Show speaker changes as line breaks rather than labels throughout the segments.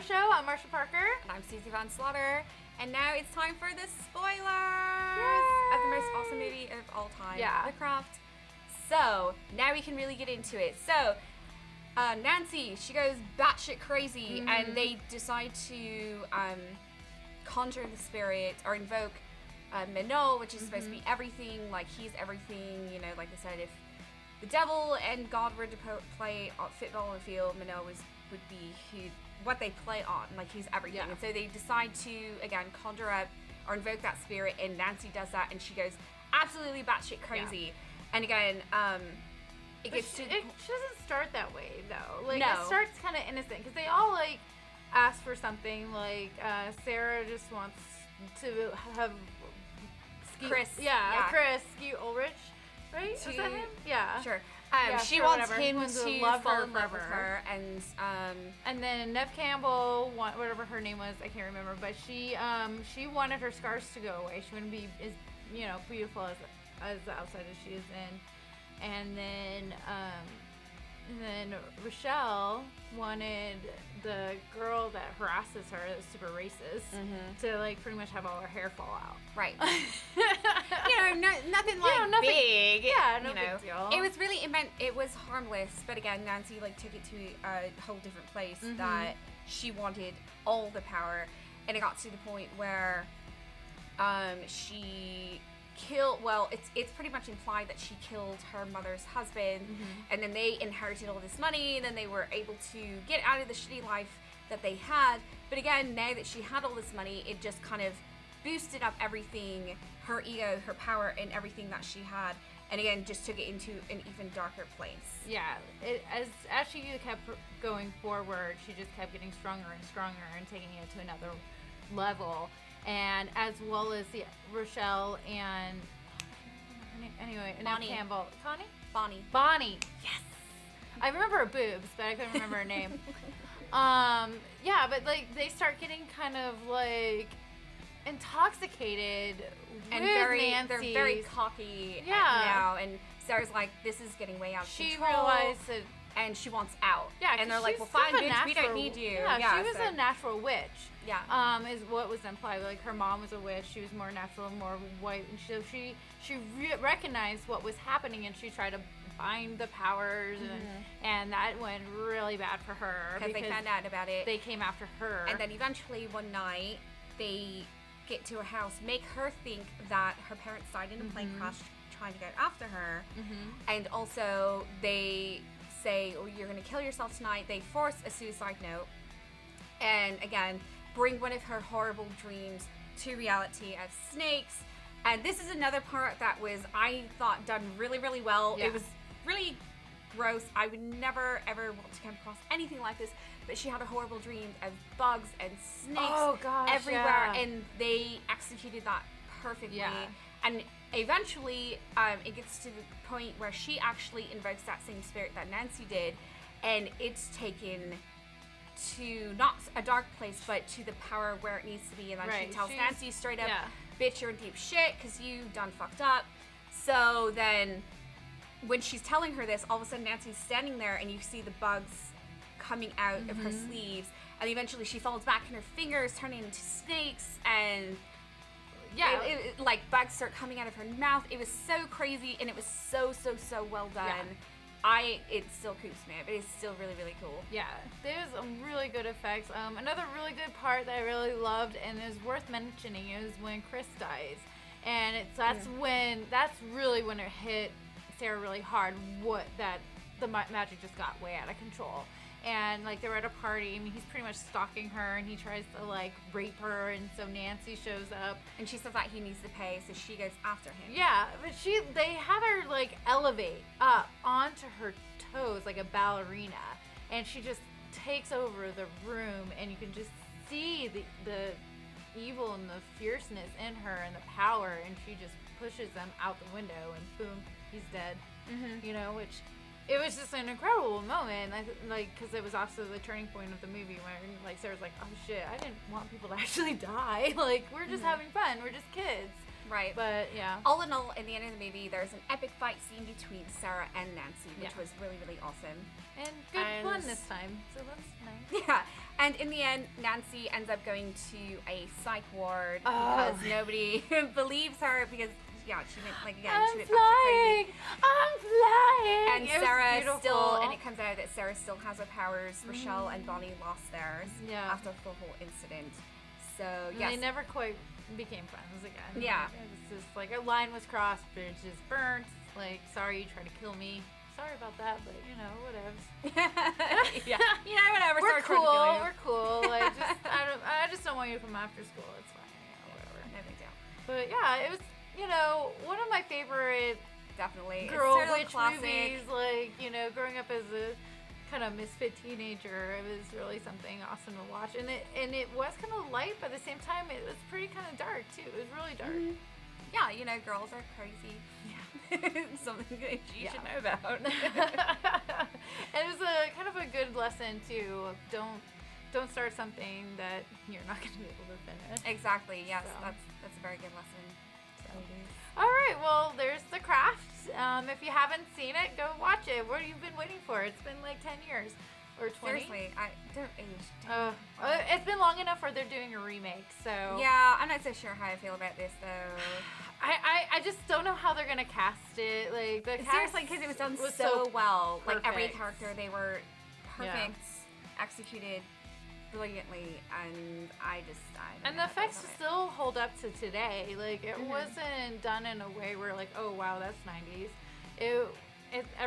Spoiler Show. I'm Marcia Parker.
And I'm Susie Van Slaughter. And now it's time for the spoilers
Yay!
of the most awesome movie of all time,
Yeah.
The Craft. So, now we can really get into it. So, Nancy, she goes batshit crazy, and they decide to conjure the spirit, or invoke Minot, which is supposed to be everything, like he's everything, you know, like I said, if the devil and God were to play football on the field, Minot would be what they play on, like he's everything.
Yeah.
And so they decide to, again, conjure up or invoke that spirit, and Nancy does that, and she goes absolutely batshit crazy. Yeah. And again, it
doesn't start that way, though. Like,
no.
It starts kind of innocent, because they all, like, ask for something, like, Sarah just wants to have
Chris.
Chris Ulrich, right? Is that him? Yeah.
Sure.
Yeah,
she
sure,
wants
whatever.
him to
love
fall
her
in love
forever.
with her,
and then Neve Campbell, whatever her name was, I can't remember, but she wanted her scars to go away. She wouldn't be as beautiful as the outside as she is in. And then Rochelle wanted the girl that harasses her, that's super racist, to like pretty much have all her hair fall out.
Right. Nothing like big.
Yeah, no big deal.
It was really it was harmless, but again, Nancy like took it to a whole different place, that she wanted all the power, and it got to the point where she killed, it's pretty much implied that she killed her mother's husband, and then they inherited all this money, and then they were able to get out of the shitty life that they had. But again, now that she had all this money, it just kind of boosted up everything, her ego, her power, and everything that she had, and again just took it into an even darker place.
Yeah, as she kept going forward, she just kept getting stronger and stronger and taking it to another level. And as well as Rochelle and
Bonnie.
Campbell. Connie?
Bonnie.
Yes. I remember her boobs, but I couldn't remember her name. Yeah, but like they start getting kind of like intoxicated
and
with
Nancy.
Nancy's.
They're very cocky now, and Sarah's like, this is getting way out of control.
She realized that.
And she wants out.
Yeah,
and they're like, well, fine, bitch, we don't need you.
Yeah, she was a natural witch.
Yeah.
Is what was implied. Like, her mom was a witch. She was more natural, more white. And so she recognized what was happening, and she tried to bind the powers, and that went really bad for her.
Because they found out about it.
They came after her.
And then eventually one night, they get to her house, make her think that her parents died in a plane crash trying to get after her. And also, they say, oh, you're going to kill yourself tonight. They force a suicide note, and again bring one of her horrible dreams to reality as snakes. And this is another part that was, I thought, done really, really well. It was really gross. I would never ever want to come across anything like this, but she had a horrible dream of bugs and snakes everywhere, and they executed that perfectly. And eventually, it gets to the point where she actually invokes that same spirit that Nancy did, and it's taken to not a dark place, but to the power where it needs to be. And then she tells Nancy straight up, bitch, you're in deep shit because you done fucked up. So then, when she's telling her this, all of a sudden Nancy's standing there, and you see the bugs coming out of her sleeves, and eventually she falls back, and her fingers turn into snakes, and it like bugs start coming out of her mouth. It was so crazy, and it was so well done. It still creeps me out, but it's still really, really cool. Yeah,
there's some really good effects. Another really good part that I really loved and is worth mentioning is when Chris dies, and that's really when it hit Sarah really hard. The magic just got way out of control. And like they were at a party, and he's pretty much stalking her, and he tries to like rape her, and so Nancy shows up,
and she says that he needs to pay, so she goes after him.
Yeah, but they have her like elevate up onto her toes like a ballerina, and she just takes over the room, and you can just see the evil and the fierceness in her and the power, and she just pushes them out the window, and boom, he's dead. Which it was just an incredible moment, like, because it was also the turning point of the movie where, like, Sarah's like, oh shit, I didn't want people to actually die. Like, we're just having fun. We're just kids.
Right.
But, yeah.
All in all, in the end of the movie, there's an epic fight scene between Sarah and Nancy, which was really, really awesome.
And good fun this time. So that's nice.
Yeah. And in the end, Nancy ends up going to a psych ward because nobody believes her because, yeah, she went, like, again, she went
flying.
crazy.
I'm flying.
And Sarah still, and it comes out that Sarah still has her powers. Rochelle and Bonnie lost theirs after the whole incident. So, yes.
They never quite became friends again.
Yeah.
It was just like a line was crossed, bridges burnt. Like, sorry you tried to kill me. Sorry about that, but you know, whatevs.
Yeah. You know, whatever.
We're cool. We're cool. Like, I just don't want you to come after school. It's fine. You know, whatever.
No big deal.
But yeah, it was, you know, one of my favorite
definitely
girl
it's
witch
classic
movies. Like, you know, growing up as a kind of misfit teenager, it was really something awesome to watch. And it was kind of light, but at the same time, it was pretty kind of dark too. It was really dark.
Mm-hmm. Yeah, you know, girls are crazy. Yeah. Something that you should know about.
And it was a kind of a good lesson too. Don't start something that you're not going to be able to finish.
Exactly. Yes,
So.
that's a very good lesson. So.
All right. Well, there's The Craft. If you haven't seen it, go watch it. What have you been waiting for? It's been like 10 years or 20.
Seriously, I don't age.
It's been long enough where they're doing a remake. So
Yeah, I'm not so sure how I feel about this though.
I just don't know how they're gonna cast it. Like the cast
Seriously, because it was done so well.
perfect.
Like every character, they were
Yeah.
perfect, executed brilliantly, and I don't
And
know
the
how I feel
effects
about it.
still hold up to today. Like it wasn't done in a way where like, oh wow, that's 90s.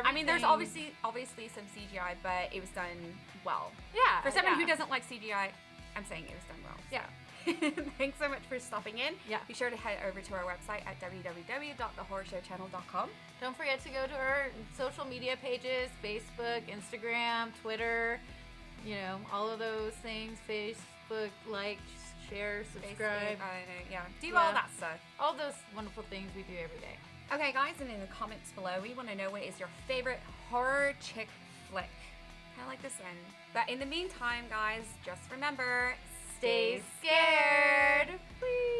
I mean, there's obviously some CGI, but it was done well.
Yeah.
For someone who doesn't like CGI, I'm saying it was done well.
Yeah.
Thanks so much for stopping in.
Yeah.
Be sure to head over to our website at www.thehorrorshowchannel.com.
Don't forget to go to our social media pages: Facebook, Instagram, Twitter. You know, all of those things. Facebook, like, share, subscribe.
Do all that stuff.
All those wonderful things we do every day.
Okay, guys, and in the comments below, we want to know what is your favorite horror chick flick. Kind of like this one. But in the meantime, guys, just remember,
Stay scared. Please.